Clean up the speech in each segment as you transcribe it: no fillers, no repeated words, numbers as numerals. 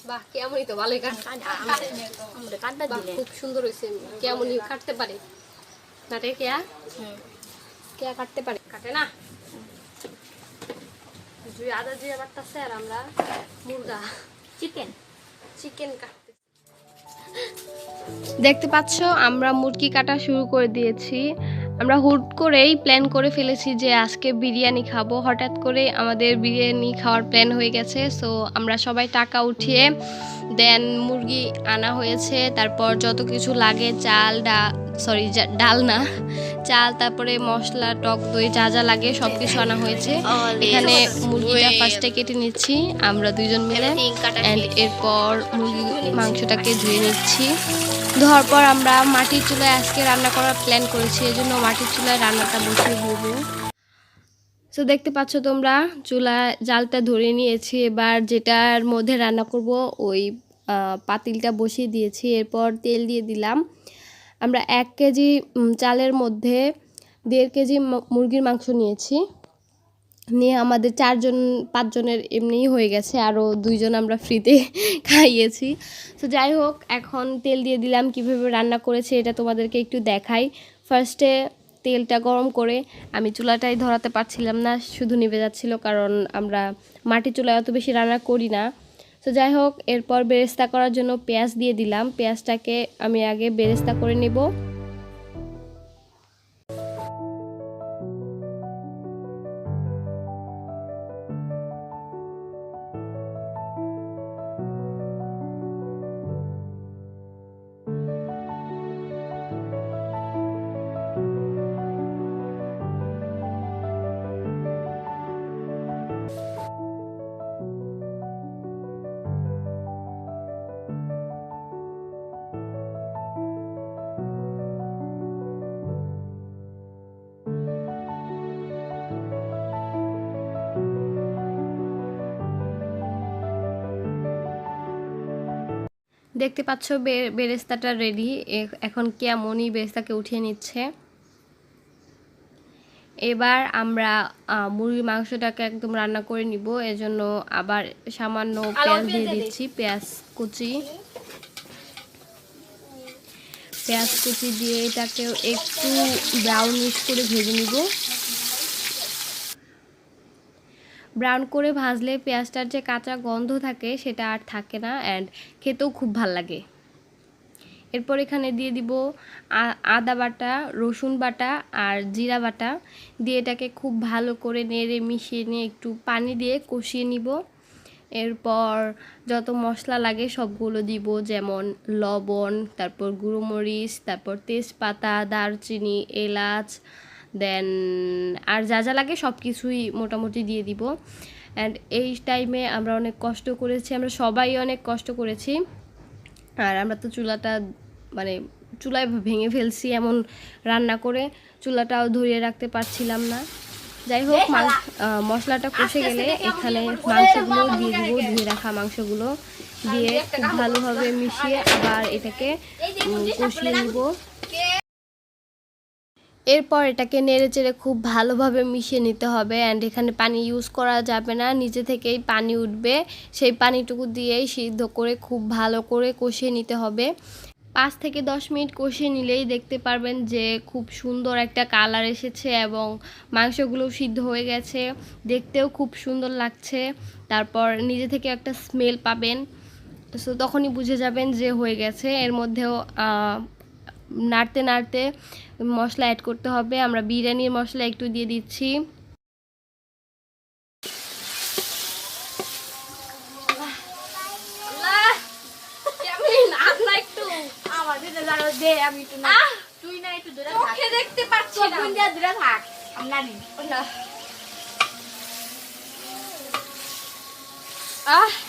বাহ, কেমনই তো ভালোই কাটতে দিলে খুব সুন্দর হয়েছে। কেমনই কাটতে পারে না রে? কেয়া কেয়া কাটতে পারে, কাটে না। জুই আদা জিরা বাটতেছে আর আমরা মুরগা চিকেন কাটতে। দেখতে পাচ্ছ আমরা মুরগি কাটা শুরু করে দিয়েছি। আমরা হুট করেই প্ল্যান করে ফেলেছি যে আজকে বিরিয়ানি খাবো। হঠাৎ করে আমাদের বিরিয়ানি খাওয়ার প্ল্যান হয়ে গেছে। সো আমরা সবাই টাকা উঠিয়ে দেন মুরগি আনা হয়েছে। তারপর যত কিছু লাগে চাল ডাল না চাল, তারপরে মশলা, টক দই, যা যা লাগে সব কিছু আনা হয়েছে। এখানে মুরগিটা ফার্স্টে কেটে নিচ্ছি আমরা দুইজন মিলে, অ্যান্ড এরপর মুরগি মাংসটাকে ধুয়ে নিচ্ছি। ধোয়ার পর আমরা মাটির চুলায় আজকে রান্না করার প্ল্যান করেছি, এই জন্য মাটির চুলায় রান্নাটা বসিয়ে দিব। তো দেখতে পাচ্ছ তোমরা চুলা জালটা ধরে নিয়েছি। এবার যেটার মধ্যে রান্না করব ওই পাতিলটা বসিয়ে দিয়েছি। এরপর তেল দিয়ে দিলাম। আমরা 1 কেজি চালের মধ্যে 1.5 কেজি মুরগির মাংস নিয়েছি। নিয়ে আমাদের 4-5 জনের এমনিই হয়ে গেছে, আরও 2 জন আমরা ফ্রিতে খাইয়েছি। তো যাই হোক, এখন তেল দিয়ে দিলাম। কিভাবে রান্না করেছে এটা তোমাদেরকে একটু দেখাই। ফার্স্টে তেলটা গরম করে, আমি চুলাটাই ধরাতে পারছিলাম না, শুধু নিভে যাচ্ছিল, কারণ আমরা মাটির চুলায় অত বেশি রান্না করি না। তো যাই হোক, এরপর বেরেস্তা করার জন্য পেঁয়াজ দিয়ে দিলাম। পেঁয়াজটাকে আমি আগে বেরেস্তা করে নেব। দেখতে পাচ্ছ বেরেস্তাটা রেডি। এখন কেমনই বেরেস্তাকে উঠিয়ে নিচ্ছে। এবার আমরা মুরগির মাংসটাকে একদম রান্না করে নিব। এজন্য আবার সামান্য পেঁয়াজ দিয়ে দিচ্ছি। পেঁয়াজ কুচি দিয়ে এটাকে একটু ব্রাউনিশ করে ভেজে নিব। ব্রাউন করে ভাজলে পেঁয়াজটার যে কাঁচা গন্ধ থাকে সেটা আর থাকে না, অ্যান্ড খেতেও খুব ভাল লাগে। এরপর এখানে দিয়ে দিব আদা বাটা, রসুন বাটা আর জিরা বাটা দিয়ে এটাকে খুব ভালো করে নেড়ে মিশিয়ে নিয়ে একটু পানি দিয়ে কষিয়ে নিব। এরপর যত মশলা লাগে সবগুলো দিব, যেমন লবণ, তারপর গুঁড়ো মরিচ, তারপর তেজপাতা, দারচিনি, এলাচ, দেন আর যা যা লাগে সব কিছুই মোটামুটি দিয়ে দিব। অ্যান্ড এই টাইমে আমরা অনেক কষ্ট করেছি, আমরা সবাই অনেক কষ্ট করেছি। আর আমরা তো চুলাটা চুলায় ভেঙে ফেলছি এমন রান্না করে, চুলাটাও ধরিয়ে রাখতে পারছিলাম না। যাই হোক, মশলাটা কষে গেলে এখানে মাংসগুলো দিয়ে দিব। ধুয়ে রাখা মাংসগুলো দিয়ে খুব ভালোভাবে মিশিয়ে আবার এটাকে কষিয়ে নিব। এরপর এটাকে নেড়েচেড়ে খুব ভালোভাবে মিশিয়ে নিতে হবে। অ্যান্ড এখানে পানি ইউজ করা যাবে না, নিচে থেকেই পানি উঠবে, সেই পানিটুকু দিয়েই সিদ্ধ করে খুব ভালো করে কষিয়ে নিতে হবে। 5 থেকে 10 মিনিট কষিয়ে নিলেই দেখতে পারবেন যে খুব সুন্দর একটা কালার এসেছে এবং মাংসগুলো সিদ্ধ হয়ে গেছে, দেখতেও খুব সুন্দর লাগছে। তারপর নিজে থেকে একটা স্মেল পাবেন, সো তখনই বুঝে যাবেন যে হয়ে গেছে। এর মধ্যেও নাড়তে নাড়তে মশলা অ্যাড করতে হবে। আমরা বিরিয়ানির মশলা একটু দিয়ে দিচ্ছি।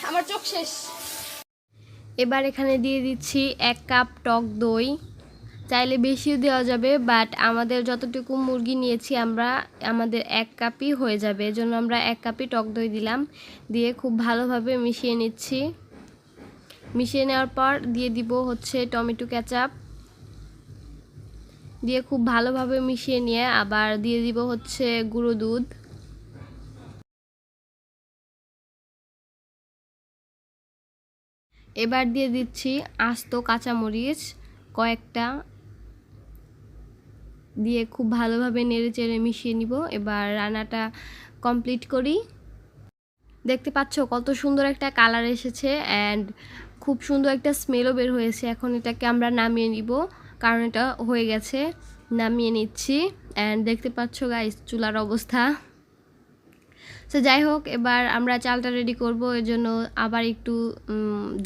আমার চোখ শেষ। এবার এখানে দিয়ে দিচ্ছি 1 কাপ টক দই। চাইলে বেশিও দেওয়া যাবে, বাট আমাদের যতটুকু মুরগি নিয়েছি আমরা, আমাদের 1 কাপই হয়ে যাবে, এজন্য আমরা 1 কাপই টক দই দিলাম। দিয়ে খুব ভালোভাবে মিশিয়ে নিচ্ছি। মিশিয়ে নেওয়ার পর দিয়ে দিব হচ্ছে টমেটো কেচাপ। দিয়ে খুব ভালোভাবে মিশিয়ে নিয়ে আবার দিয়ে দিব হচ্ছে গুঁড়ো দুধ। এবার দিয়ে দিচ্ছি আস্ত কাঁচামরিচ কয়েকটা, দিয়ে খুব ভালোভাবে নেড়েচেড়ে মিশিয়ে নিব। এবার রান্নাটা কমপ্লিট করি। দেখতে পাচ্ছ কত সুন্দর একটা কালার এসেছে অ্যান্ড খুব সুন্দর একটা স্মেলও বের হয়েছে। এখন এটাকে আমরা নামিয়ে নিব, কারণ এটা হয়ে গেছে। নামিয়ে নিচ্ছি অ্যান্ড দেখতে পাচ্ছ গাইস চুলার অবস্থা। তো যাই হোক, এবার আমরা চালটা রেডি করব। এর জন্য আবার একটু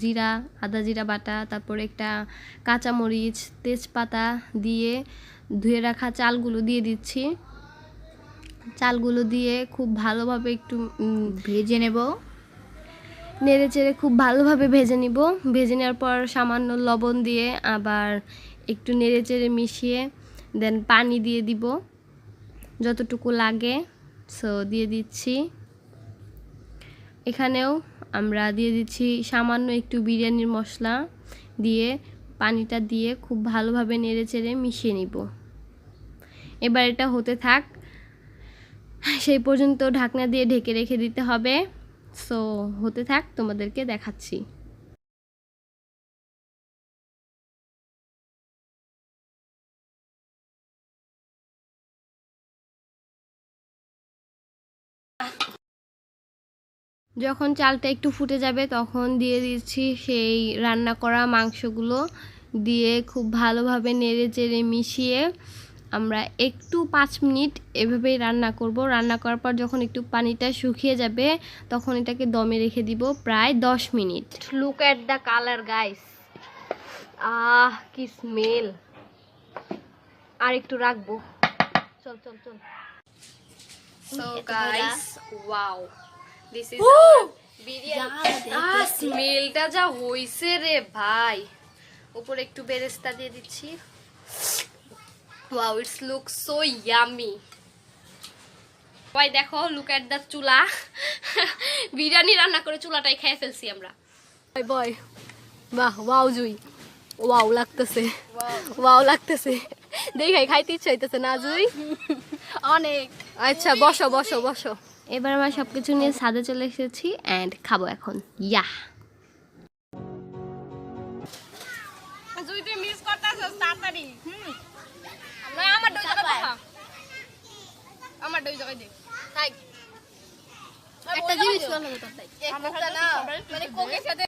জিরা, আদা জিরা বাটা, তারপর একটা কাঁচামরিচ, তেজপাতা দিয়ে ধুয়ে রাখা চালগুলো দিয়ে দিচ্ছি। চালগুলো দিয়ে খুব ভালোভাবে একটু ভেজে নেব, নেড়ে চেড়ে খুব ভালোভাবে ভেজে নিব। ভেজে নেওয়ার পর সামান্য লবণ দিয়ে আবার একটু নেড়ে চেড়ে মিশিয়ে দেন পানি দিয়ে দিব যতটুকু লাগে। সো দিয়ে দিচ্ছি। এখানেও আমরা দিয়ে দিচ্ছি সামান্য একটু বিরিয়ানির মশলা দিয়ে পানিটা দিয়ে খুব ভালোভাবে নেড়ে চেড়ে মিশিয়ে নিব। এবার এটা হতে থাক, সেই পর্যন্ত ঢাকনা দিয়ে ঢেকে রেখে দিতে হবে। সো হতে থাক, তোমাদেরকে দেখাচ্ছি। যখন চালটা একটু ফুটে যাবে তখন দিয়ে দিচ্ছি সেই রান্না করা মাংসগুলো, দিয়ে খুব ভালোভাবে নেড়ে চেড়ে মিশিয়ে আমরা একটু 5 মিনিট এভাবেই রান্না করব। রান্না করার পর যখন একটু পানিটা শুকিয়ে যাবে তখন এটাকে দমে রেখে দিব প্রায় 10 minute. Look at the colour guys, কি স্মেল। আর একটু রাখবো, চল চল চল। So guys, wow, this is our biryani. স্মেলটা যা হইছে রে ভাই। উপরে একটু বেরেস্তা দিয়ে দিচ্ছি। Wow, it's look so yummy. ভাই দেখো, লুক এট দ্য চুলা। বিরিয়ানি রান্না করে চুলাটাই খেয়ে ফেলছি আমরা। বয় বয়, বাহ, ওয়াও জুই, ওয়াও লাগতেছে, ওয়াও লাগতেছে। দেখাই খাইতে ইচ্ছা হইতেছে না জুই? অনেক। আচ্ছা বসো বসো বসো। এবার আমরা সবকিছু নিয়ে ছাদে চলে এসেছি এন্ড খাবো এখন। ইয়া জুই, তুই মিস করতেছস তাড়াতাড়ি। না, আমার দই জায়গা খা, আমার দই জায়গা দে। তাই একটা জিনিস বলবো, তাই একটা না মানে কোকের সাথে